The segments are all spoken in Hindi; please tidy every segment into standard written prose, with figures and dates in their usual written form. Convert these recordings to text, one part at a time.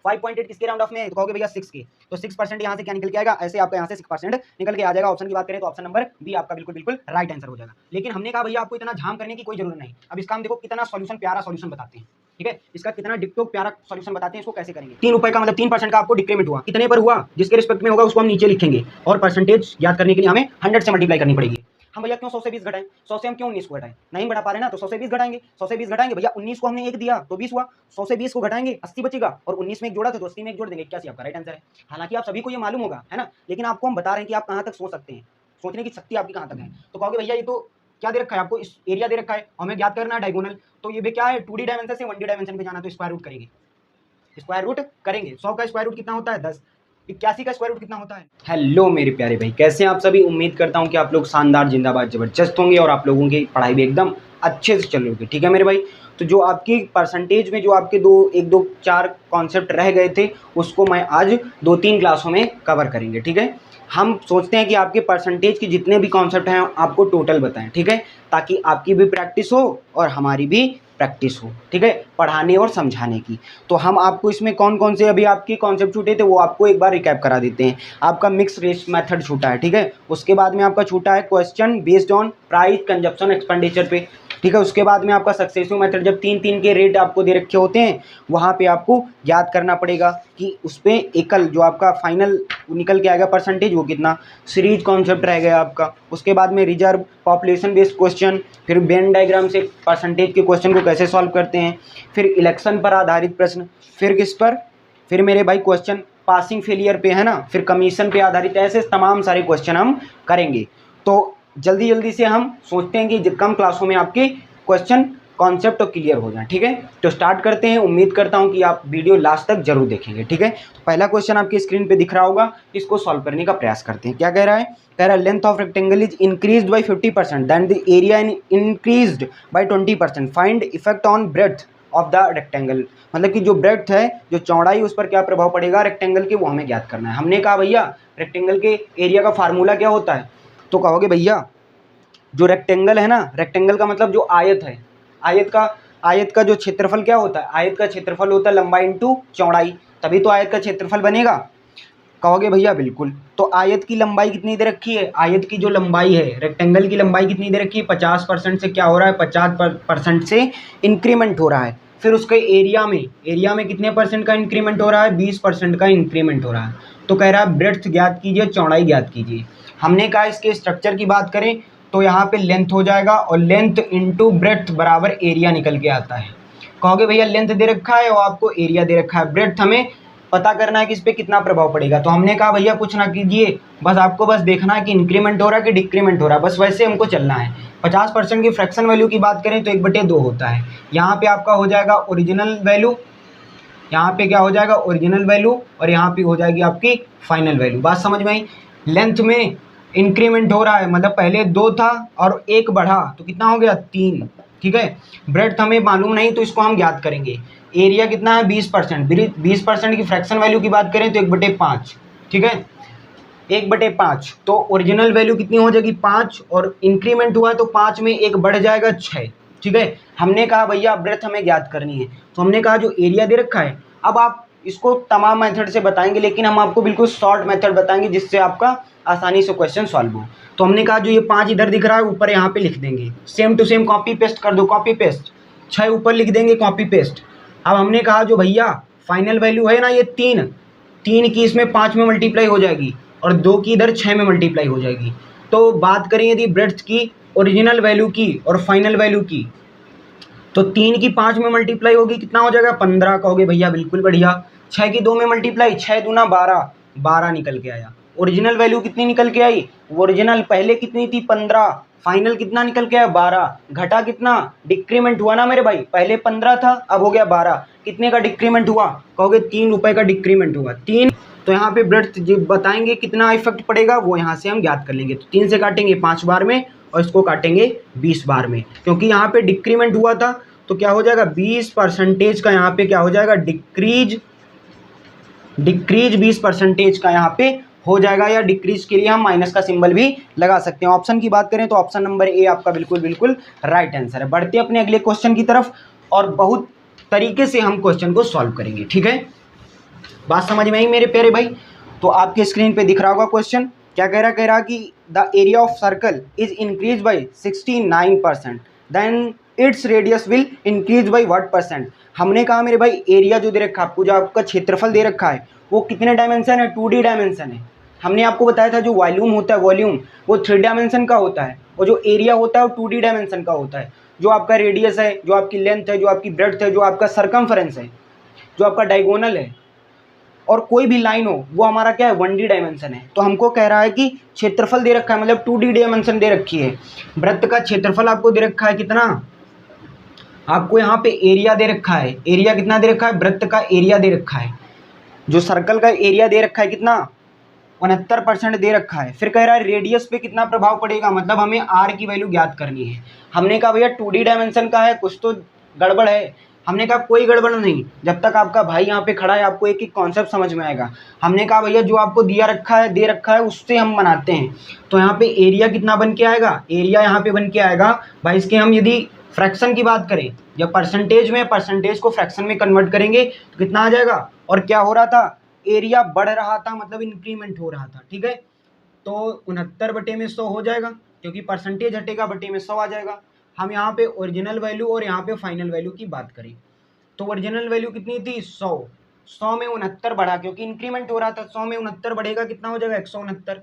5.8 किसके राउंड ऑफ में है, तो कहोगे भैया 6 के, तो 6% यहाँ से क्या निकल के आएगा, ऐसे आपका यहाँ से 6% निकल के आ जाएगा। ऑप्शन की बात करें तो ऑप्शन नंबर बी आपका बिल्कुल बिल्कुल राइट आंसर हो जाएगा। लेकिन हमने कहा भैया आपको इतना झाम करने की कोई जरूरत नहीं। अब इसका हम देखो कितना सॉल्यूशन, प्यारा सॉल्यूशन बताते हैं, ठीक है, इसका कितना डिक्टो प्यारा सॉल्यूशन बताते हैं, इसको कैसे करेंगे। 3 रुपए का मतलब 3% का आपको डिक्रीमेंट हुआ, कितने पर हुआ, जिसके रिस्पेक्ट में होगा उसको हम नीचे लिखेंगे, और परसेंटेज याद करने के लिए हमें 100 से मल्टीप्लाई करनी पड़ेगी। हम भैया क्यों 100 से 20 घटाएं, 100 से हम क्यों 19 को घटाएं, नहीं बढ़ा पा रहे ना, तो 100 से 20 घटाएंगे, 100 से 20 घटाएंगे भैया, 19 को हमने 1 दिया तो 20 हुआ, 100 से 20 को घटाएंगे 80 बचेगा, और 19 में 1 जोड़ा था तो 80 में 1 जोड़ देंगे, क्या सी आपका राइट आंसर है। हालांकि आप सभी को ये मालूम होगा, है ना, लेकिन आपको हम बता रहे हैं कि आप कहाँ तक सोच सकते हैं, सोचने की शक्ति आपकी कहाँ तक है। तो कहोगे भैया ये तो क्या दे रखा है आपको, इस एरिया दे रखा है, हमें ज्ञात करना है डायगोनल, तो ये भी क्या है 2D डायमेंशन से 1D डायमेंशन पे जाना, तो स्क्वायर रूट करेंगे, स्क्वायर रूट करेंगे। 100 का स्क्वायर रूट कितना होता है 10, 81 का स्क्वायर रूट कितना होता है। हेलो मेरे प्यारे भाई, कैसे हैं आप सभी, उम्मीद करता हूं कि आप लोग शानदार जिंदाबाद जबरदस्त होंगे और आप लोगों की पढ़ाई भी एकदम अच्छे से चल रही होगी, ठीक है मेरे भाई। तो जो आपकी परसेंटेज में जो आपके 4 कॉन्सेप्ट रह गए थे उसको मैं आज 2-3 क्लासों में कवर करेंगे, ठीक है। हम सोचते हैं कि आपके परसेंटेज के जितने भी कॉन्सेप्ट हैं आपको टोटल बताएं, ठीक है, ताकि आपकी भी प्रैक्टिस हो और हमारी भी प्रैक्टिस हो, ठीक है, पढ़ाने और समझाने की। तो हम आपको इसमें कौन कौन से अभी आपके कॉन्सेप्ट छूटे थे वो आपको एक बार रिकैप करा देते हैं। आपका मिक्स रेट मेथड छूटा है, ठीक है, उसके बाद में आपका छूटा है question based on price consumption expenditure पे, ठीक है। उसके बाद में आपका सक्सेसिव मेथड, जब 3-3 के रेट आपको दे रखे होते हैं वहाँ पे आपको याद करना पड़ेगा कि उस पर एकल जो आपका फाइनल निकल के आएगा परसेंटेज वो कितना। सीरीज कॉन्सेप्ट रह गया आपका, उसके बाद में रिजर्व पॉपुलेशन बेस्ड क्वेश्चन, फिर वेन डायग्राम से परसेंटेज के क्वेश्चन को कैसे सॉल्व करते हैं, फिर इलेक्शन पर आधारित प्रश्न, फिर किस पर, फिर मेरे भाई क्वेश्चन पासिंग फेलियर पे, है ना, फिर कमीशन पे आधारित, ऐसे तमाम सारे क्वेश्चन हम करेंगे। तो जल्दी जल्दी से हम सोचते हैं कि कम क्लासों में आपके क्वेश्चन कॉन्सेप्ट तो क्लियर हो जाए, ठीक है। तो स्टार्ट करते हैं, उम्मीद करता हूं कि आप वीडियो लास्ट तक जरूर देखेंगे, ठीक है। तो पहला क्वेश्चन आपकी स्क्रीन पे दिख रहा होगा, इसको सॉल्व करने का प्रयास करते हैं। क्या कह रहा है, कह रहा है length of rectangle is increased by 50% then the area increased by 20%, find effect on breadth of the rectangle. मतलब कि जो ब्रेड्थ है, जो चौड़ाई, उस पर क्या प्रभाव पड़ेगा रेक्टेंगल के, वो हमें ज्ञात करना है। हमने कहा भैया रेक्टेंगल के एरिया का फार्मूला क्या होता है, तो कहोगे भैया जो रेक्टेंगल है ना, रेक्टेंगल का मतलब जो आयत है, आयत का जो क्षेत्रफल क्या होता है, आयत का क्षेत्रफल होता है लंबाई इंटू चौड़ाई, तभी तो आयत का क्षेत्रफल बनेगा। कहोगे भैया बिल्कुल, तो आयत की लंबाई कितनी दे रखी है, आयत की जो लंबाई है, रेक्टेंगल की लंबाई कितनी दे रखी है, 50% से क्या हो रहा है, 50% से इंक्रीमेंट हो रहा है। फिर उसके एरिया में कितने परसेंट का इंक्रीमेंट हो रहा है, 20% का इंक्रीमेंट हो रहा है। तो कह रहा है ब्रेड्थ ज्ञात कीजिए, चौड़ाई ज्ञात कीजिए। हमने कहा इसके स्ट्रक्चर की बात करें तो यहाँ पे लेंथ हो जाएगा, और लेंथ इंटू ब्रेड्थ बराबर एरिया निकल के आता है। कहोगे भैया लेंथ दे रखा है और आपको एरिया दे रखा है, ब्रेड्थ हमें पता करना है कि इस पर कितना प्रभाव पड़ेगा। तो हमने कहा भैया कुछ ना कीजिए, बस आपको बस देखना है कि इंक्रीमेंट हो रहा है कि डिक्रीमेंट हो रहा है, बस वैसे हमको चलना है। 50% की फ्रैक्शन वैल्यू की बात करें तो 1/2 होता है। यहाँ पे आपका हो जाएगा ओरिजिनल वैल्यू, यहाँ पे क्या हो जाएगा ओरिजिनल वैल्यू, और यहाँ पे हो जाएगी आपकी फाइनल वैल्यू। बात समझ में आई। लेंथ में इंक्रीमेंट हो रहा है, मतलब पहले 2 था और 1 बढ़ा तो कितना हो गया 3, ठीक है। ब्रेड्थ हमें मालूम नहीं तो इसको हम ज्ञात करेंगे। एरिया कितना है 20%, 20% की फ्रैक्शन वैल्यू की बात करें तो 1/5, ठीक है, 1/5। तो ओरिजिनल वैल्यू कितनी हो जाएगी 5, और इंक्रीमेंट हुआ तो 5 में 1 बढ़ जाएगा 6, ठीक है। हमने कहा भैया ब्रेड्थ हमें ज्ञात करनी है, तो हमने कहा जो एरिया दे रखा है, अब आप इसको तमाम मेथड से बताएंगे लेकिन हम आपको बिल्कुल शॉर्ट मेथड बताएंगे जिससे आपका आसानी से क्वेश्चन सॉल्व हो। तो हमने कहा जो ये 5 इधर दिख रहा है ऊपर यहाँ पे लिख देंगे, same to same copy paste कर दो, कॉपी पेस्ट, 6 ऊपर लिख देंगे, कॉपी पेस्ट। अब हमने कहा जो भैया फाइनल वैल्यू है ना ये 3 की इसमें 5 में मल्टीप्लाई हो जाएगी और 2 की इधर 6 में मल्टीप्लाई हो जाएगी। तो बात करें यदि ब्रेड्थ की, ओरिजिनल वैल्यू की और फाइनल वैल्यू की, तो 3 की 5 में मल्टीप्लाई होगी, कितना हो जाएगा 15। कहोगे भैया बिल्कुल बढ़िया। 6 की 2 में मल्टीप्लाई, 6 दूना 12 निकल के आया। ओरिजिनल वैल्यू कितनी निकल के आई, ओरिजिनल पहले कितनी थी 15, फाइनल कितना निकल के आया 12, घटा कितना, डिक्रीमेंट हुआ ना मेरे भाई, पहले 15 था अब हो गया 12, कितने का डिक्रीमेंट हुआ, कहोगे 3 रुपए का डिक्रीमेंट हुआ 3। तो यहाँ पे ब्रेड्थ बताएंगे कितना इफेक्ट पड़ेगा वो यहाँ से हम ज्ञात कर लेंगे। तो 3 से काटेंगे 5 बार में और इसको काटेंगे 20 बार में, क्योंकि यहाँ पे डिक्रीमेंट हुआ था तो क्या हो जाएगा 20% का यहाँ पे क्या हो जाएगा डिक्रीज 20% का यहाँ पे हो जाएगा, या डिक्रीज के लिए हम माइनस का सिंबल भी लगा सकते हैं। ऑप्शन की बात करें तो ऑप्शन नंबर ए आपका बिल्कुल बिल्कुल राइट आंसर है। बढ़ते अपने अगले क्वेश्चन की तरफ और बहुत तरीके से हम क्वेश्चन को सॉल्व करेंगे, ठीक है। बात समझ में आई मेरे प्यारे भाई। तो आपके स्क्रीन पे दिख रहा होगा क्वेश्चन, क्या कह रहा कि the area of circle is increase by 69%, then its radius will increase by what percent. हमने कहा मेरे भाई एरिया जो दे रखा है आपको, जो आपका क्षेत्रफल दे रखा है वो कितने डायमेंशन है, 2D डायमेंशन है। हमने आपको बताया था जो वॉल्यूम होता है, वॉल्यूम वो 3 डायमेंशन का होता है, और जो एरिया होता है वो 2D डायमेंशन का होता है। जो आपका रेडियस है, जो आपकी लेंथ है, जो आपकी ब्रेड्थ है, जो आपका सरकमफेरेंस है, जो आपका डायगोनल है, और कोई भी लाइन हो, वो हमारा क्या है, 1D डायमेंशन है। तो हमको कह रहा है कि क्षेत्रफल दे रखा है, मतलब 2D डायमेंशन दे रखी है। वृत्त का क्षेत्रफल आपको दे रखा है कितना, आपको यहाँ पे एरिया दे रखा है, एरिया कितना दे रखा है, वृत्त का एरिया दे रखा है। जो सर्कल का एरिया दे रखा है कितना, 69% दे रखा है। फिर कह रहा है रेडियस पे कितना प्रभाव पड़ेगा, मतलब हमें आर की वैल्यू ज्ञात करनी है। हमने कहा भैया 2D डायमेंशन का है, कुछ तो गड़बड़ है। हमने कहा कोई गड़बड़ नहीं, जब तक आपका भाई यहाँ पे खड़ा है आपको एक एक कॉन्सेप्ट समझ में आएगा। हमने कहा भैया जो आपको दिया रखा है, दे रखा है, उससे हम बनाते हैं। तो यहाँ पे एरिया कितना बन के आएगा, एरिया यहाँ पे बन के आएगा भाई, इसके हम यदि फ्रैक्शन की बात करें, जब परसेंटेज में, परसेंटेज को फ्रैक्शन में कन्वर्ट करेंगे तो कितना आ जाएगा। और क्या हो रहा था, एरिया बढ़ रहा था, मतलब इंक्रीमेंट हो रहा था, ठीक है। तो 69/100 हो जाएगा, क्योंकि परसेंटेज हटेगा, बटे में 100 आ जाएगा। हम यहाँ पे ओरिजिनल वैल्यू और यहाँ पे फाइनल वैल्यू की बात करें तो ओरिजिनल वैल्यू कितनी थी, 100। 100 में 69 बढ़ा, क्योंकि इंक्रीमेंट हो रहा था। 100 में 69 बढ़ेगा, कितना हो जाएगा, 169,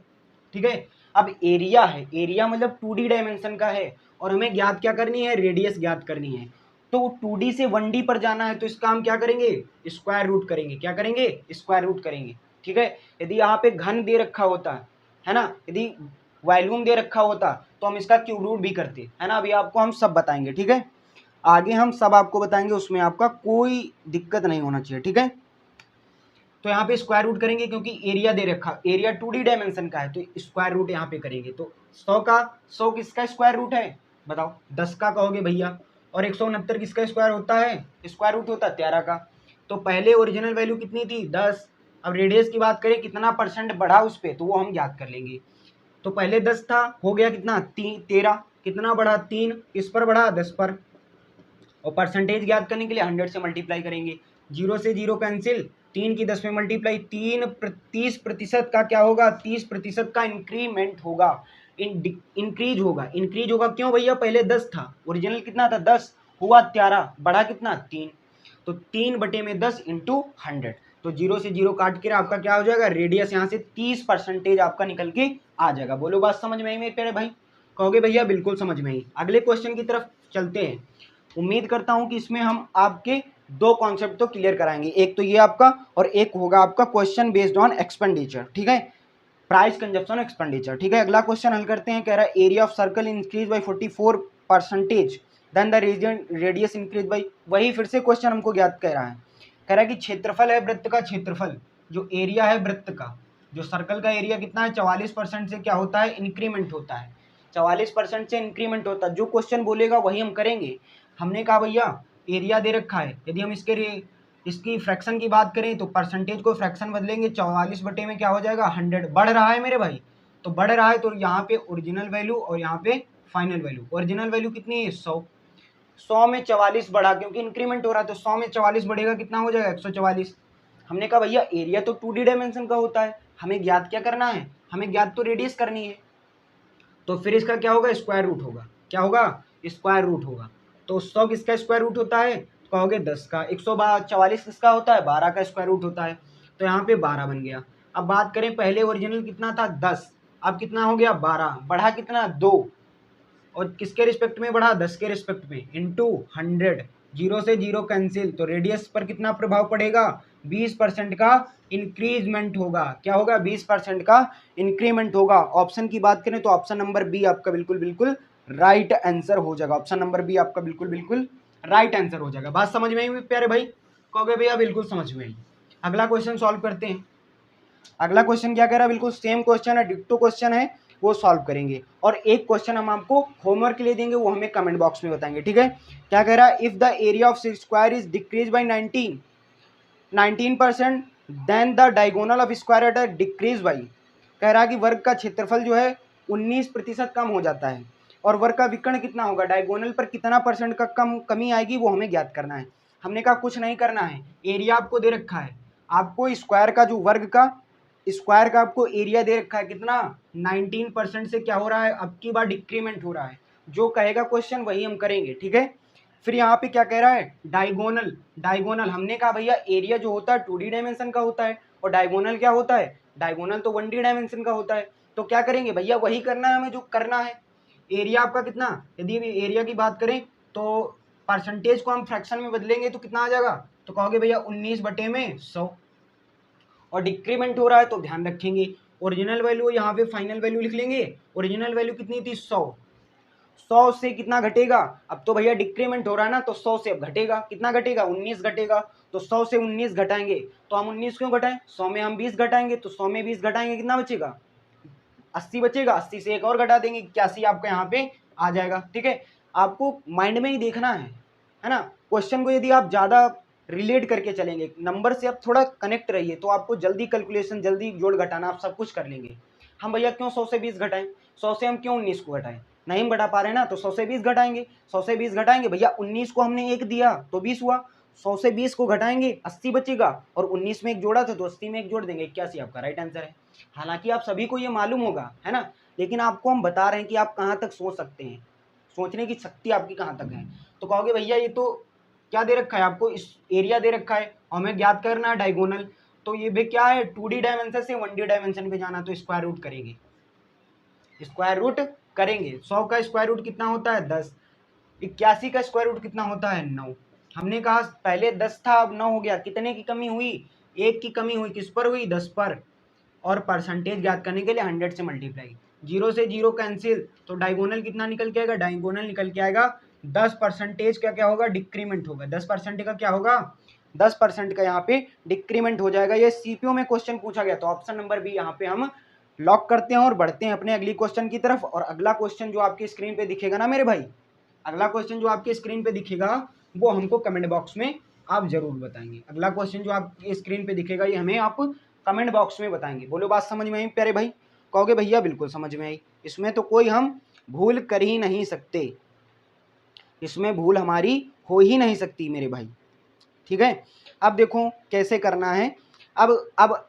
ठीक है। अब एरिया है, एरिया मतलब 2D डायमेंशन का है, और हमें ज्ञात क्या करनी है, रेडियस ज्ञात करनी है। तो 2D से 1D पर जाना है, तो इसका हम क्या करेंगे, स्क्वायर रूट करेंगे। क्या करेंगे, स्क्वायर रूट करेंगे, ठीक है। यदि यहाँ पे घन दे रखा होता है ना, यदि वॉल्यूम दे रखा होता तो हम इसका क्यूब रूट भी करते, है ना। अभी आपको हम सब बताएंगे, ठीक है, आगे हम सब आपको बताएंगे, उसमें आपका कोई दिक्कत नहीं होना चाहिए, ठीक है। तो यहाँ पे स्क्वायर रूट करेंगे, क्योंकि एरिया दे रखा, एरिया 2D डायमेंशन का है, तो स्क्वायर रूट यहाँ पे करेंगे। तो 100 किसका स्क्वायर रूट है, बताओ, 10 का कहोगे भैया, और 169 किसका स्क्वायर होता है, स्क्वायर रूट होता है 13 का। तो पहले ओरिजिनल वैल्यू कितनी थी, 10। अब रेडियस की बात करें, कितना परसेंट बढ़ा उस पर, तो वो हम याद कर लेंगे। तो पहले 10 था, हो गया कितना, 13, कितना बढ़ा, 3, किस पर बढ़ा, 10 पर। और परसेंटेज ज्ञात करने के लिए 100 से मल्टीप्लाई करेंगे, 0 से 0 कैंसिल, 3 की 10 में मल्टीप्लाई, 30% का क्या होगा, 30% का इंक्रीमेंट होगा, इंक्रीज होगा, इंक्रीज होगा। क्यों भैया, पहले 10 था, ओरिजिनल कितना था, 10 हुआ 13, बढ़ा कितना, 3। तो 3/10 इंटू 100, तो 0 से 0 काट के आपका क्या हो जाएगा, रेडियस यहाँ से 30% आपका निकल के आ जाएगा। बोलो बात समझ में आई मेरे प्यारे भाई, कहोगे भैया बिल्कुल समझ में आई। अगले क्वेश्चन की तरफ चलते हैं। उम्मीद करता हूं कि इसमें हम आपके दो कॉन्सेप्ट तो क्लियर कराएंगे, एक तो ये आपका, और एक होगा आपका क्वेश्चन बेस्ड ऑन एक्सपेंडिचर, ठीक है, प्राइस कंजप्शन एक्सपेंडिचर, ठीक है। अगला क्वेश्चन हल करते हैं। कह रहा है area of circle increase by 44%, then the region radius increase by, वही फिर से क्वेश्चन हमको ज्ञात कह रहा है। कह रहा है कि क्षेत्रफल है वृत्त का, क्षेत्रफल जो एरिया है वृत्त का, जो सर्कल का एरिया कितना है, 44% से क्या होता है, इंक्रीमेंट होता है, 44% से इंक्रीमेंट होता है। जो क्वेश्चन बोलेगा वही हम करेंगे। हमने कहा भैया एरिया दे रखा है, यदि हम इसकी फ्रैक्शन की बात करें तो परसेंटेज को फ्रैक्शन बदलेंगे, 44 बटे में क्या हो जाएगा, 100। बढ़ रहा है मेरे भाई, तो बढ़ रहा है, तो यहाँ पे ओरिजिनल वैल्यू और यहाँ पे फाइनल वैल्यू। ओरिजिनल वैल्यू कितनी है, 100। 100 में 44 बढ़ा, क्योंकि इंक्रीमेंट हो रहा है, तो 100 में 44 बढ़ेगा, कितना हो जाएगा, 144। हमने कहा भैया एरिया तो 2D डायमेंशन का होता है, हमें ज्ञात क्या करना है, हमें ज्ञात तो रेडियस करनी है। तो फिर इसका क्या होगा, स्क्वायर रूट होगा, क्या होगा, स्क्वायर रूट होगा। तो 100 किसका स्क्वायर रूट होता है, तो कहोगे 10 का। 144 किसका होता है, 12 का स्क्वायर रूट होता है, तो यहाँ पे 12 बन गया। अब बात करें, पहले ओरिजिनल कितना था, 10, अब कितना हो गया, 12, बढ़ा कितना, 2, और किसके रिस्पेक्ट में बढ़ा, 10 के रिस्पेक्ट में, इंटू 100, 0 से 0 कैंसिल, तो रेडियस पर कितना प्रभाव पड़ेगा, 20% का इंक्रीजमेंट होगा। क्या होगा, 20% का इंक्रीमेंट होगा। ऑप्शन की बात करें तो ऑप्शन नंबर बी आपका बिल्कुल बिल्कुल राइट आंसर हो जाएगा। ऑप्शन नंबर बी आपका बिल्कुल बिल्कुल राइट आंसर हो जाएगा। बात समझ में आई प्यारे भाई, कहोगे भैया बिल्कुल समझ में आई। अगला क्वेश्चन सॉल्व करते हैं। अगला क्वेश्चन क्या कह रहा है, बिल्कुल सेम क्वेश्चन है, डिक्टो क्वेश्चन है, वो सॉल्व करेंगे। और एक क्वेश्चन हम आपको होमवर्क के लिए देंगे, वो हमें कमेंट बॉक्स में बताएंगे, ठीक है। क्या कह रहा है, if the area of square is decrease by 19% then the diagonal of square at decrease by. कह रहा है कि वर्ग का क्षेत्रफल जो है 19% कम हो जाता है, और वर्ग का विकर्ण कितना होगा, डायगोनल पर कितना % का कमी आएगी, वो हमें ज्ञात करना है। हमने कहा कुछ नहीं करना है, एरिया आपको दे रखा है, आपको स्क्वायर का जो वर्ग का स्क्वायर का आपको एरिया दे रखा है कितना 19% से क्या हो रहा है, अब की बार डिक्रीमेंट हो रहा है। जो कहेगा क्वेश्चन वही हम करेंगे, ठीक है। फिर यहाँ पे क्या कह रहा है, डायगोनल। डायगोनल हमने कहा भैया एरिया जो होता है 2D डायमेंशन का होता है और डायगोनल क्या होता है, डायगोनल तो 1D डायमेंशन का होता है। तो क्या करेंगे भैया, वही करना है हमें जो करना है। एरिया आपका कितना, यदि एरिया की बात करें तो परसेंटेज को हम फ्रैक्शन में बदलेंगे तो कितना आ जाएगा, तो कहोगे भैया 19/100। और डिक्रीमेंट हो रहा है तो ध्यान रखेंगे ओरिजिनल वैल्यू यहाँ पे फाइनल वैल्यू लिख लेंगे। ओरिजिनल वैल्यू कितनी थी 100, 100 से कितना घटेगा, अब तो भैया डिक्रीमेंट हो रहा है ना, तो 100 से अब घटेगा, कितना घटेगा 19 घटेगा। तो 100 से 19 घटाएंगे तो हम 19 क्यों घटाएं, 100 में हम 20 घटाएंगे तो 100 में 20 घटाएंगे कितना बचेगा, 80 बचेगा। 80 से एक और घटा देंगे 81 आपका यहाँ पे आ जाएगा, ठीक है। आपको माइंड में ही देखना है ना। क्वेश्चन को यदि आप ज़्यादा रिलेट करके चलेंगे, नंबर से आप थोड़ा कनेक्ट रहिए तो आपको जल्दी कैलकुलेशन, जल्दी जोड़ घटाना आप सब कुछ कर लेंगे। हम भैया क्यों 100 से 20 घटाएं, 100 से हम क्यों 19 को घटाएं, नहीं हम घटा पा रहे हैं ना, तो 100 से 20 घटाएंगे। 100 से 20 घटाएंगे भैया, 19 को हमने एक दिया तो 20 हुआ, 100 से 20 को घटाएंगे 80 बचेगा, और 19 में एक जोड़ा था तो 80 में एक जोड़ देंगे 81 आपका राइट आंसर है। हालांकि आप सभी को ये मालूम होगा है ना, लेकिन आपको हम बता रहे हैं कि आप कहाँ तक सोच सकते हैं, सोचने की शक्ति आपकी कहाँ तक है। तो कहोगे भैया ये तो क्या दे रखा है आपको, इस एरिया दे रखा है और हमें ज्ञात करना है डायगोनल, तो ये भी क्या है 2D डायमेंशन से 1D डायमेंशन पे जाना, तो स्क्वायर रूट करेंगे, स्क्वायर रूट करेंगे। 100 का स्क्वायर रूट कितना होता है 10, 81 का स्क्वायर रूट कितना होता है 9। हमने कहा पहले 10 था अब 9 हो गया, कितने की कमी हुई, 1 की कमी हुई, किस पर हुई 10 पर। और परसेंटेज ज्ञात करने के लिए 100 से मल्टीप्लाई, 0 से 0 कैंसिल, तो डायगोनल कितना निकल के आएगा, डायगोनल निकल के आएगा 10% का क्या होगा, डिक्रीमेंट होगा। 10% का क्या होगा, 10% का यहाँ पे डिक्रीमेंट हो जाएगा। ये सीपीओ में क्वेश्चन पूछा गया, तो ऑप्शन नंबर बी यहाँ पे हम लॉक करते हैं और बढ़ते हैं अपने अगली क्वेश्चन की तरफ। और अगला क्वेश्चन जो आपकी स्क्रीन पे दिखेगा ना मेरे भाई, अगला क्वेश्चन जो आपके स्क्रीन पे दिखेगा वो हमको कमेंट बॉक्स में आप जरूर बताएंगे। अगला क्वेश्चन जो आपकी स्क्रीन पे दिखेगा ये हमें आप कमेंट बॉक्स में बताएंगे। बोलो बात समझ में आई प्यारे भाई, कहोगे भैया बिल्कुल समझ में आई, इसमें तो कोई हम भूल कर ही नहीं सकते, इसमें भूल हमारी हो ही नहीं सकती मेरे भाई, ठीक है। अब देखो कैसे करना है। अब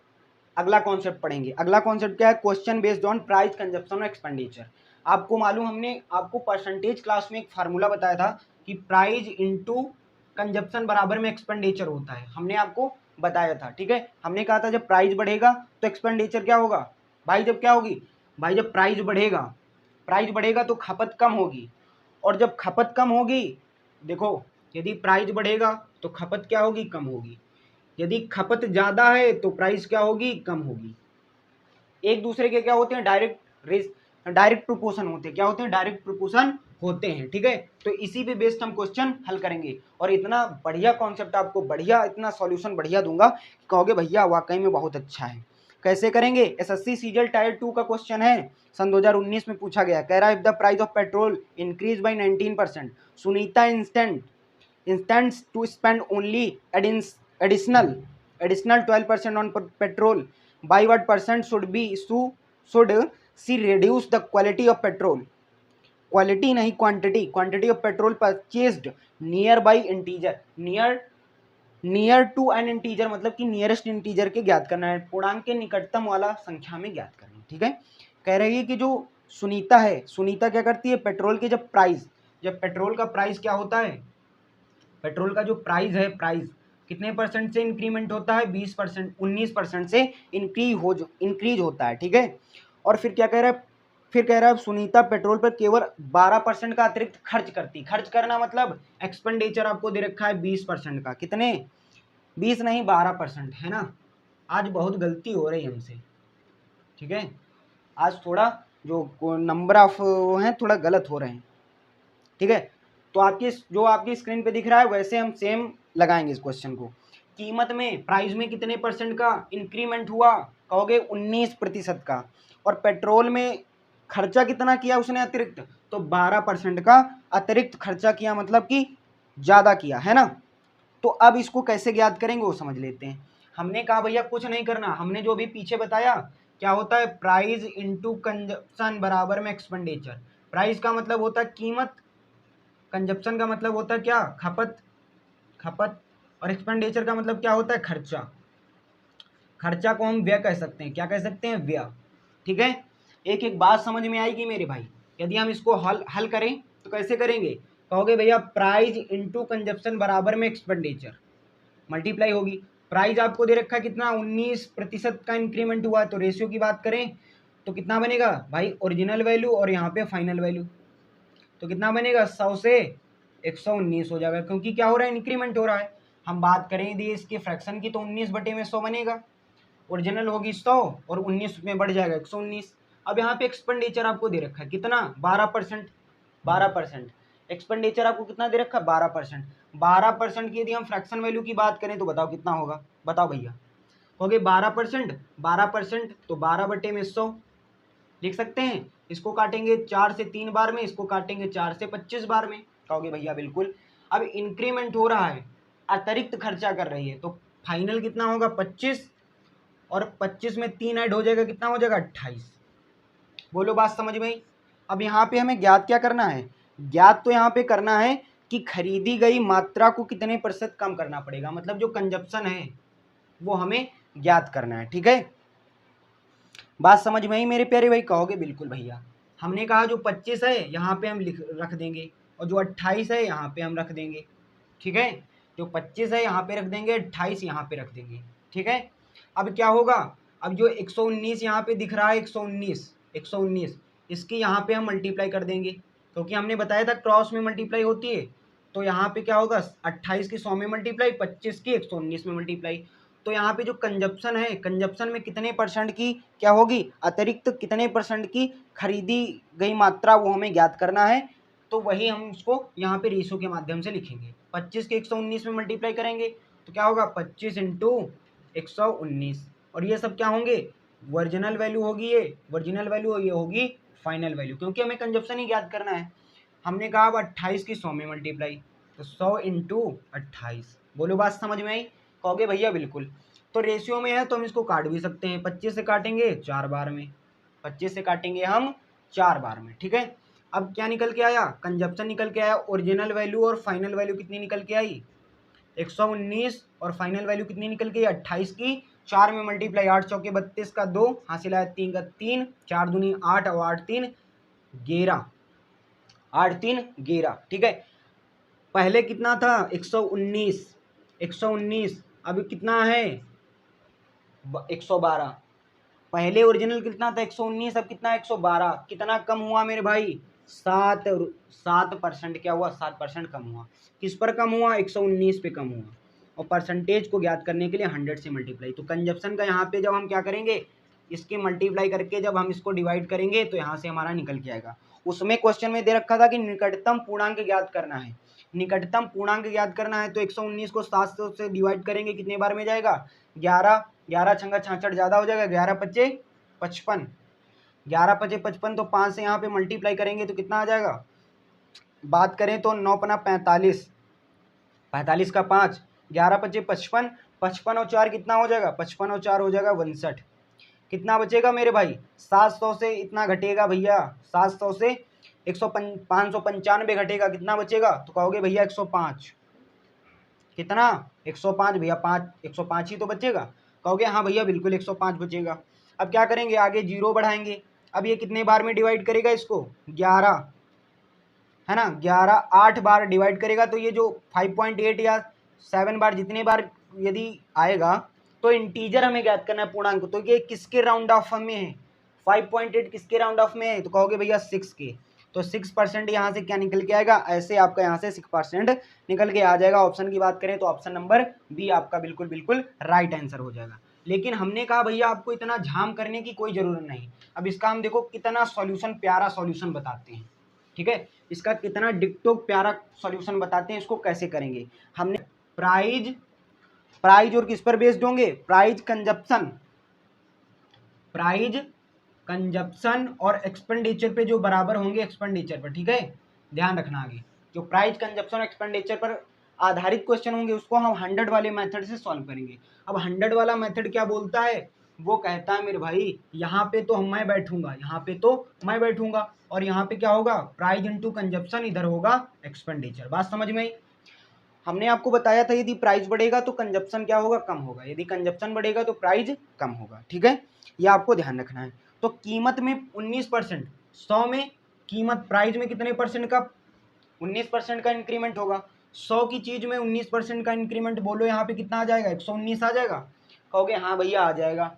अगला कॉन्सेप्ट पढ़ेंगे। अगला कॉन्सेप्ट क्या है, question based on price consumption और एक्सपेंडिचर। आपको मालूम, हमने आपको परसेंटेज क्लास में एक फार्मूला बताया था कि प्राइस इनटू कंजप्शन बराबर में एक्सपेंडिचर होता है, हमने आपको बताया था, ठीक है। हमने कहा था जब प्राइस बढ़ेगा तो एक्सपेंडिचर क्या होगा भाई, जब क्या होगी भाई, जब प्राइस बढ़ेगा, प्राइस बढ़ेगा तो खपत कम होगी, और जब खपत कम होगी, देखो यदि प्राइस बढ़ेगा तो खपत क्या होगी, कम होगी। यदि खपत ज़्यादा है तो प्राइस क्या होगी, कम होगी। एक दूसरे के क्या होते हैं, डायरेक्ट प्रोपोर्शन होते हैं, क्या होते हैं, डायरेक्ट प्रोपोर्शन होते हैं, ठीक है। तो इसी पे बेस्ड हम क्वेश्चन हल करेंगे, और इतना बढ़िया कॉन्सेप्ट आपको, बढ़िया इतना सॉल्यूशन बढ़िया दूंगा, कहोगे भैया वाकई में बहुत अच्छा है। कैसे करेंगे, एसएससी सीजीएल टायर 2 का क्वेश्चन है, सन 2019 में पूछा गया। कह रहा है if the price of petrol increase by 19%, Sunita intends to spend only additional 12% on petrol, by what percent should she reduce the quality of petrol, quality नहीं quantity, quantity of petrol purchased near by integer, near to an integer मतलब कि नियरेस्ट इंटीजर के ज्ञात करना है, पूर्णांक के निकटतम वाला संख्या में ज्ञात करना है, ठीक है। कह रही है कि जो सुनीता है, सुनीता क्या करती है, पेट्रोल के जब पेट्रोल का प्राइस क्या होता है, पेट्रोल का जो प्राइस है, प्राइस कितने परसेंट से इंक्रीमेंट होता है, 20%, 19% से इंक्रीज होता है, ठीक है। और फिर क्या कह रहा है, फिर कह रहा है सुनीता पेट्रोल पर केवल 12% का अतिरिक्त खर्च करती, खर्च करना मतलब एक्सपेंडिचर आपको दे रखा है 20% का, कितने 20 नहीं 12% है ना। आज बहुत गलती हो रही है हमसे, ठीक है, आज थोड़ा जो नंबर ऑफ हैं थोड़ा गलत हो रहे हैं, ठीक है। तो आपकी स्क्रीन पे दिख रहा है वैसे हम सेम लगाएंगे इस क्वेश्चन को। कीमत में, प्राइस में कितने परसेंट का इंक्रीमेंट हुआ, कहोगे 19% का, और पेट्रोल में खर्चा कितना किया उसने अतिरिक्त, तो 12% का अतिरिक्त खर्चा किया, मतलब कि ज़्यादा किया है ना। तो अब इसको कैसे ज्ञात करेंगे वो समझ लेते हैं। हमने कहा भैया कुछ नहीं करना, हमने जो भी पीछे बताया क्या होता है, प्राइस इंटू कंजप्शन बराबर में एक्सपेंडिचर। प्राइस का मतलब होता है कीमत, कंजप्शन का मतलब होता है क्या, खपत, और एक्सपेंडिचर का मतलब क्या होता है, खर्चा। खर्चा को हम व्यय कह सकते हैं, क्या कह सकते हैं, व्यय। ठीक है, एक एक बात समझ में आएगी मेरे भाई। यदि हम इसको हल करें तो कैसे करेंगे, कहोगे भैया प्राइज इंटू कंजप्शन बराबर में एक्सपेंडिचर, मल्टीप्लाई होगी। प्राइस आपको दे रखा है कितना, 19% का इंक्रीमेंट हुआ, तो रेशियो की बात करें तो कितना बनेगा भाई, ओरिजिनल वैल्यू और यहाँ पे फाइनल वैल्यू, तो कितना बनेगा 100 से 119 हो जाएगा, क्योंकि क्या हो रहा है, इंक्रीमेंट हो रहा है। हम बात करें यदि इसके फ्रैक्शन की तो 19/100 बनेगा, ओरिजिनल होगी 100 और 19 में बढ़ जाएगा 119। अब यहाँ पे एक्सपेंडिचर आपको दे रखा है कितना, 12%, 12%। एक्सपेंडिचर आपको कितना दे रखा है, 12%। 12% की यदि हम फ्रैक्शन वैल्यू की बात करें तो बताओ कितना होगा, बताओ भैया। कहोगे 12%, 12% तो 12/100 लिख सकते हैं। इसको काटेंगे 4 से 3 बार में, इसको काटेंगे 4 से 25 बार में। कहोगे भैया बिल्कुल। अब इंक्रीमेंट हो रहा है, अतिरिक्त खर्चा कर रही है, तो फाइनल कितना होगा 25, और 25 में 3 ऐड हो जाएगा, कितना हो जाएगा 28। बोलो बात समझ में आई। अब यहाँ पे हमें ज्ञात क्या करना है, ज्ञात तो यहाँ पे करना है कि खरीदी गई मात्रा को कितने % कम करना पड़ेगा, मतलब जो कंजप्शन है वो हमें ज्ञात करना है। ठीक है, बात समझ में आई मेरे प्यारे भाई। कहोगे बिल्कुल भैया। हमने कहा जो 25 है यहाँ पे हम रख देंगे, और जो 28 है यहाँ पे हम रख देंगे। ठीक है, जो 25 है यहाँ पे रख देंगे, 28 यहाँ पे रख देंगे। ठीक है, अब क्या होगा, अब जो 119 यहाँ पे दिख रहा है, 119 इसकी यहाँ पे हम मल्टीप्लाई कर देंगे, क्योंकि हमने बताया था क्रॉस में मल्टीप्लाई होती है। तो यहाँ पे क्या होगा, 28 की 100 में मल्टीप्लाई, 25 की 119 में मल्टीप्लाई। तो यहाँ पे जो कंजप्शन है, कंजप्शन में कितने % की क्या होगी, अतिरिक्त कितने % की खरीदी गई मात्रा, वो हमें ज्ञात करना है। तो वही हम उसको यहाँ पे रेशो के माध्यम से लिखेंगे। 25 के 119 में मल्टीप्लाई करेंगे तो क्या होगा, 25 इंटू 119, और ये सब क्या होंगे, ओरिजिनल वैल्यू होगी, ये ओरिजिनल वैल्यू, ये होगी फाइनल वैल्यू, क्योंकि हमें कंजप्शन ही ज्ञात करना है। हमने कहा अब 28 की 100 में मल्टीप्लाई, तो 100 इंटू 28। बोलो बात समझ में आई। कहोगे भैया बिल्कुल। तो रेशियो में है तो हम इसको काट भी सकते हैं, 25 से काटेंगे 4 बार में, 25 से काटेंगे हम 4 बार में। ठीक है, अब क्या निकल के आया, कंजप्शन निकल के आया, ओरिजिनल वैल्यू और फाइनल वैल्यू कितनी निकल के आई, 119, और फाइनल वैल्यू कितनी निकल के आई, 28 की 4 में मल्टीप्लाई, 8 चौके 32 का 2 हासिल आया, 3 का 3, 4 दूनी 8 और 8 3 11, 8 3 11। ठीक है, पहले कितना था 119, 119, अभी कितना है 112। पहले ओरिजिनल कितना था 119, अब कितना 112, कितना कम हुआ मेरे भाई, 7% क्या हुआ, 7% कम हुआ। किस पर कम हुआ, 119 पे कम हुआ। और परसेंटेज को ज्ञात करने के लिए 100 से मल्टीप्लाई, तो कंजप्शन का यहाँ पे जब हम क्या करेंगे, इसके मल्टीप्लाई करके जब हम इसको डिवाइड करेंगे तो यहाँ से हमारा निकल के आएगा। उसमें क्वेश्चन में दे रखा था कि निकटतम पूर्णांक ज्ञात करना है, निकटतम पूर्णांक ज्ञात करना है, तो 119 को 700 से डिवाइड करेंगे, कितने बार में जाएगा, 11, 11 छंगा 66 ज़्यादा हो जाएगा, 11 पच्चे 55, 11 पचे 55, तो 5 से यहाँ पे मल्टीप्लाई करेंगे तो कितना आ जाएगा, बात करें तो 9 पना 45, 45 का 5, 11 पचे 55, 55 और 4 कितना हो जाएगा, 55 और 4 हो जाएगा 62। कितना बचेगा मेरे भाई, 700 से इतना घटेगा भैया, 700 से 595 घटेगा, कितना बचेगा, तो कहोगे भैया 105, कितना 105 भैया, 105 ही तो बचेगा। कहोगे हाँ भैया बिल्कुल 105 बचेगा। अब क्या करेंगे, आगे जीरो बढ़ाएंगे। अब ये कितने बार में डिवाइड करेगा इसको, 11 है ना, 11 8 बार डिवाइड करेगा, तो ये जो 5.8 या 7 बार, जितने बार यदि आएगा, तो इंटीजर हमें ज्ञात करना है, पूर्णांक। तो ये किसके राउंड ऑफ में है, 5.8 किसके राउंड ऑफ में है, तो कहोगे भैया 6 के। तो 6% यहाँ से क्या निकल के आएगा, ऐसे आपका यहाँ से 6% निकल के आ जाएगा। ऑप्शन की बात करें तो ऑप्शन नंबर बी आपका बिल्कुल बिल्कुल राइट आंसर हो जाएगा। लेकिन हमने कहा भैया आपको इतना झाम करने की कोई ज़रूरत नहीं। अब इसका हम देखो कितना सॉल्यूशन, प्यारा सॉल्यूशन बताते हैं। ठीक है, इसका कितना डिक्टो प्यारा सॉल्यूशन बताते हैं, इसको कैसे करेंगे। हमने प्राइज और किस पर बेस्ड होंगे, प्राइज कंजप्शन और एक्सपेंडिचर पे जो बराबर होंगे, एक्सपेंडिचर पर। ठीक है, ध्यान रखना आगे जो प्राइज कंजप्शन और एक्सपेंडिचर पर आधारित क्वेश्चन होंगे उसको हम 100 वाले मेथड से सॉल्व करेंगे। अब 100 वाला मेथड क्या बोलता है, वो कहता है मेरे भाई यहाँ पे तो मैं बैठूंगा, यहाँ पे तो मैं बैठूंगा, और यहाँ पे क्या होगा, प्राइज इंटू कंजप्शन, इधर होगा एक्सपेंडिचर। बात समझ में आई। हमने आपको बताया था यदि प्राइस बढ़ेगा तो कंजप्शन क्या होगा, कम होगा, यदि कंजप्शन बढ़ेगा तो प्राइस कम होगा। ठीक है, ये आपको ध्यान रखना है। तो कीमत में 19%, 100 में कीमत प्राइस में कितने परसेंट का, 19% का इंक्रीमेंट होगा। 100 की चीज में 19% का इंक्रीमेंट, बोलो यहाँ पे कितना आ जाएगा, 119 आ जाएगा। कहोगे हाँ भैया आ जाएगा।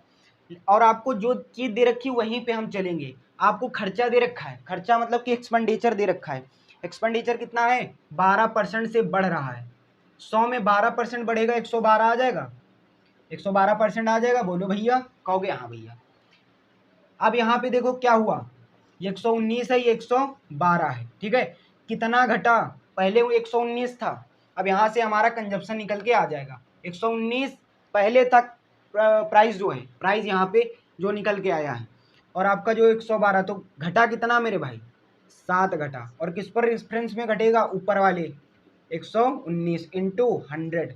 और आपको जो चीज दे रखी है वहीं पे हम चलेंगे। आपको खर्चा दे रखा है, खर्चा मतलब कि एक्सपेंडिचर दे रखा है। एक्सपेंडिचर कितना है, 12% से बढ़ रहा है। 100 में 12% बढ़ेगा, 112 आ जाएगा, 112% आ जाएगा। बोलो भैया, कहोगे हाँ भैया। अब यहाँ पे देखो क्या हुआ, ये 119 है, ये 112 है। ठीक है, कितना घटा, पहले वो 119 था, अब यहाँ से हमारा कंजप्शन निकल के आ जाएगा। 119 पहले तक प्राइस जो है, प्राइस यहाँ पे जो निकल के आया है, और आपका जो 112, तो घटा कितना मेरे भाई, 7 घटा। और किस पर रेफरेंस में घटेगा, ऊपर वाले 119 इंटू 100।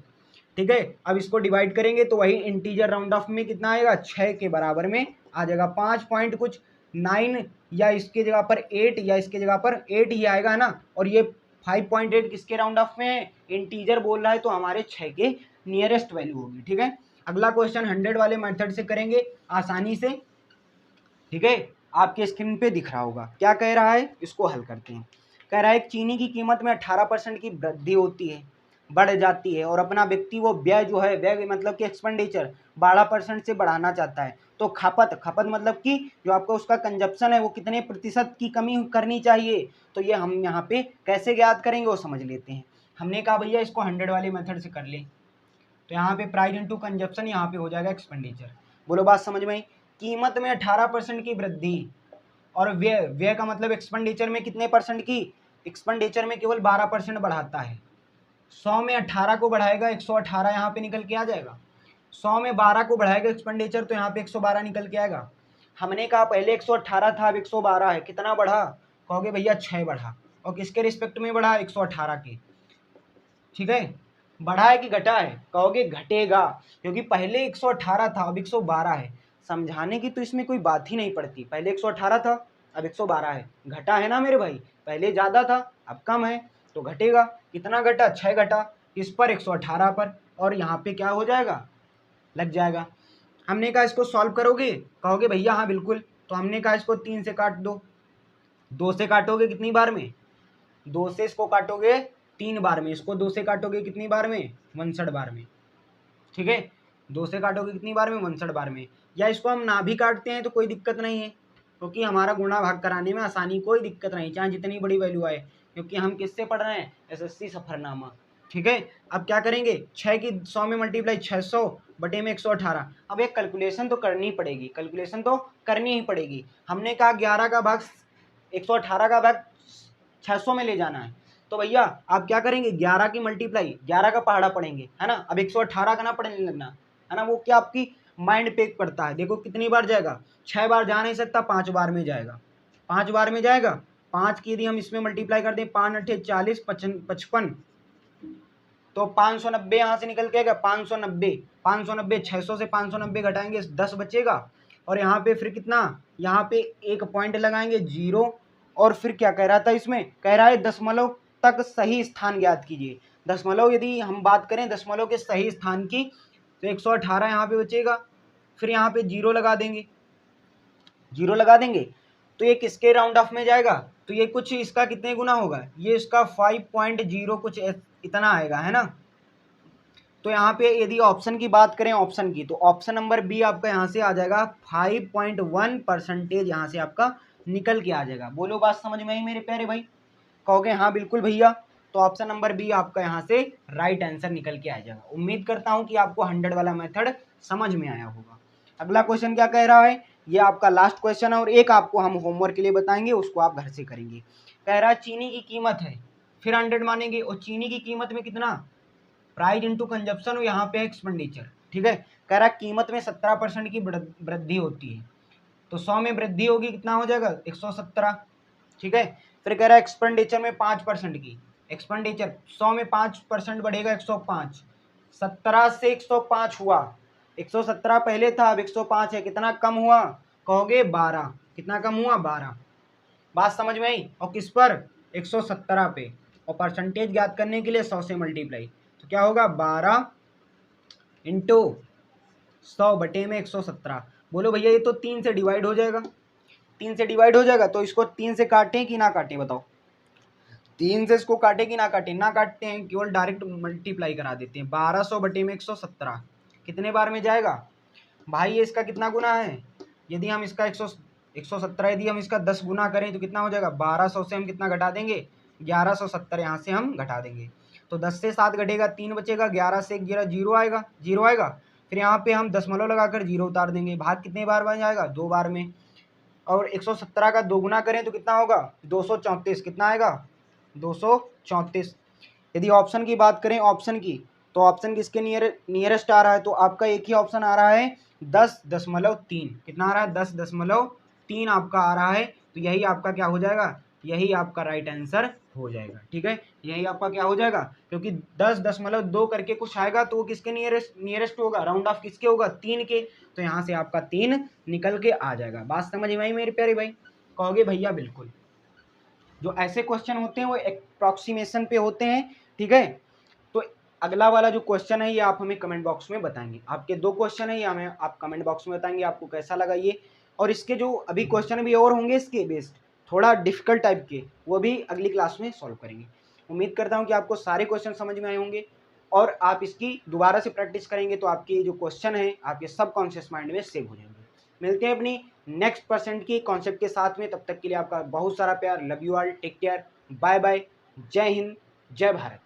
ठीक है, अब इसको डिवाइड करेंगे तो वही इंटीजर राउंड ऑफ में कितना आएगा, 6 के बराबर में आ जाएगा। 5 पॉइंट कुछ 9 या इसके जगह पर 8 या इसके जगह पर 8 ही आएगा ना। और ये 5.8 किसके राउंड ऑफ में है, इंटीजर बोल रहा है, तो हमारे 6 के नियरेस्ट वैल्यू होगी। ठीक है, अगला क्वेश्चन 100 वाले मेथड से करेंगे आसानी से। ठीक है, आपके स्क्रीन पे दिख रहा होगा क्या कह रहा है, इसको हल करते हैं। कह रहा है चीनी की कीमत में 18% की वृद्धि होती है, बढ़ जाती है, और अपना व्यक्ति वो व्यय जो है, व्यय मतलब कि एक्सपेंडिचर 12% से बढ़ाना चाहता है। तो खपत, खपत मतलब कि जो आपका उसका कंजप्शन है वो कितने प्रतिशत की कमी करनी चाहिए। तो ये हम यहाँ पे कैसे ज्ञात करेंगे वो समझ लेते हैं। हमने कहा भैया इसको 100 वाले मेथड से कर ले, तो यहाँ पे प्राइस इंटू कंजप्शन, यहाँ पे हो जाएगा एक्सपेंडिचर। बोलो बात समझ में आई। कीमत में 18% की वृद्धि, और व्यय, व्यय का मतलब एक्सपेंडिचर में कितने परसेंट की, एक्सपेंडिचर में केवल 12% बढ़ाता है। 100 में 18 को बढ़ाएगा, 118 यहाँ पे निकल के आ जाएगा। 100 में 12 को बढ़ाएगा एक्सपेंडिचर, तो यहाँ पे 112 निकल के आएगा। हमने कहा पहले 118 था, अब 112 है, कितना बढ़ा, कहोगे भैया 6 बढ़ा। और किसके रिस्पेक्ट में बढ़ा, 118 के। ठीक है, बढ़ा है कि घटा है, कहोगे घटेगा, क्योंकि पहले 118 था, अब 112 है। समझाने की तो इसमें कोई बात ही नहीं पड़ती, पहले 118 था, अब 112 है, घटा है ना मेरे भाई, पहले ज़्यादा था अब कम है, तो घटेगा। कितना घटा, 6 घटा, इस पर 118 पर, और यहाँ पे क्या हो जाएगा, लग जाएगा। हमने कहा इसको सॉल्व करोगे, कहोगे भैया हाँ बिल्कुल। तो हमने कहा इसको 3 से काट दो, 2 से काटोगे कितनी बार में, 2 से इसको काटोगे 3 बार में, इसको 2 से काटोगे कितनी बार में, 59 बार में। ठीक है, 2 से काटोगे कितनी बार में, 59 बार में। या इसको हम ना भी काटते हैं तो कोई दिक्कत नहीं है, क्योंकि हमारा गुणा भाग कराने में आसानी, कोई दिक्कत नहीं, चाहे जितनी बड़ी वैल्यू आए, क्योंकि हम किससे पढ़ रहे हैं, एसएससी सफरनामा। ठीक है, अब क्या करेंगे, 6 की 100 में मल्टीप्लाई, 600 बटे में 118। अब एक कैलकुलेशन तो करनी पड़ेगी, कैलकुलेशन तो करनी ही पड़ेगी। हमने कहा 11 का भाग 118 का भाग 600 में ले जाना है, तो भैया आप क्या करेंगे, 11 की मल्टीप्लाई, 11 का पहाड़ा पढ़ेंगे, है ना। अब 118 का ना पढ़ने लगना, है ना, वो क्या आपकी माइंड पे पड़ता है। देखो कितनी बार जाएगा, 6 बार जा नहीं सकता, 5 बार में जाएगा, 5 बार में जाएगा। 5 की यदि हम इसमें मल्टीप्लाई कर दें, 5 अट्ठे 40, 55, तो 590 यहाँ से निकल के आएगा, 590, 590, 600 से 590 घटाएंगे, 10 बचेगा। और यहाँ पे फिर कितना, यहाँ पे एक पॉइंट लगाएंगे, 0। और फिर क्या कह रहा था इसमें, कह रहा है दशमलव तक सही स्थान ज्ञात कीजिए। दशमलव, यदि हम बात करें दशमलव के सही स्थान की, तो 118 यहाँ पे बचेगा, फिर यहाँ पे 0 लगा देंगे, 0 लगा देंगे, तो ये किसके राउंड ऑफ में जाएगा, तो ये कुछ इसका कितने गुना होगा, ये इसका 5.0 कुछ इतना आएगा, है ना। तो यहाँ पे यदि ऑप्शन की बात करें, ऑप्शन की, तो ऑप्शन नंबर बी आपका यहाँ से आ जाएगा 5.1%, यहाँ से आपका निकल के आ जाएगा। बोलो बात समझ में आई मेरे प्यारे भाई, कहोगे हाँ बिल्कुल भैया, तो ऑप्शन नंबर बी आपका यहाँ से राइट आंसर निकल के आ जाएगा। उम्मीद करता हूँ कि आपको 100 वाला मेथड समझ में आया होगा। अगला क्वेश्चन क्या कह रहा है, ये आपका लास्ट क्वेश्चन है, और एक आपको हम होमवर्क के लिए बताएंगे, उसको आप घर से करेंगे। कह रहा है चीनी की कीमत है, फिर 100 मानेंगे, और चीनी की कीमत में कितना, प्राइस इंटू कंजप्शन, और यहाँ पे एक्सपेंडिचर। ठीक है, कह रहा है कीमत में 17% की वृद्धि होती है, तो 100 में वृद्धि होगी, कितना हो जाएगा, 117। ठीक है, फिर कह रहा है एक्सपेंडिचर में 5% की, एक्सपेंडिचर 100 में 5% बढ़ेगा, 105। 17 से 105 हुआ, 117 पहले था, अब 105 है, कितना कम हुआ, कहोगे 12, कितना कम हुआ, 12। बात समझ में आई, और किस पर, 117 पे, और परसेंटेज ज्ञात करने के लिए 100 से मल्टीप्लाई। तो क्या होगा 12 इंटू 100/117। बोलो भैया ये तो 3 से डिवाइड हो जाएगा, 3 से डिवाइड हो जाएगा, तो इसको 3 से काटें कि ना काटें बताओ, 3 से इसको काटे कि ना काटे, ना काटते हैं, केवल डायरेक्ट मल्टीप्लाई करा देते हैं। 1200/117 कितने बार में जाएगा भाई, ये इसका कितना गुना है, यदि हम इसका 117 यदि हम इसका 10 गुना करें तो कितना हो जाएगा, 1200 से हम कितना घटा देंगे, 1170 यहाँ से हम घटा देंगे, तो 10 से 7 घटेगा, 3 बचेगा, 11 से 11 जीरो आएगा, जीरो आएगा, फिर यहाँ पे हम दशमलव लगाकर जीरो उतार देंगे, भाग कितने बार बन जाएगा, 2 बार में, और 117 का 2 गुना करें तो कितना होगा 234, कितना आएगा 234। यदि ऑप्शन की बात करें, ऑप्शन की, तो ऑप्शन किसके नियरेस्ट आ रहा है, तो आपका एक ही ऑप्शन आ रहा है 10.3, कितना आ रहा है 10.3 आपका आ रहा है, तो यही आपका क्या हो जाएगा, यही आपका राइट आंसर हो जाएगा। ठीक है, यही आपका क्या हो जाएगा, क्योंकि 10.2 करके कुछ आएगा तो वो किसके नियरेस्ट होगा, राउंड ऑफ किसके होगा, 3 के, तो यहाँ से आपका 3 निकल के आ जाएगा। बात समझ में आई मेरे प्यारे भाई, कहोगे भैया बिल्कुल। जो ऐसे क्वेश्चन होते हैं वो अप्रॉक्सीमेशन पे होते हैं। ठीक है, तो अगला वाला जो क्वेश्चन है ये आप हमें कमेंट बॉक्स में बताएंगे, आपके 2 क्वेश्चन है ये हमें आप कमेंट बॉक्स में बताएंगे आपको कैसा लगा ये, और इसके जो अभी क्वेश्चन भी और होंगे इसके बेस्ड थोड़ा डिफिकल्ट टाइप के, वो भी अगली क्लास में सॉल्व करेंगे। उम्मीद करता हूँ कि आपको सारे क्वेश्चन समझ में आए होंगे, और आप इसकी दोबारा से प्रैक्टिस करेंगे तो आपके जो क्वेश्चन है आपके सबकॉन्शियस माइंड में सेव हो जाएंगे। मिलते हैं अपनी नेक्स्ट परसेंट की कॉन्सेप्ट के साथ में, तब तक के लिए आपका बहुत सारा प्यार, love you all, take care, bye bye, जय हिंद, जय भारत।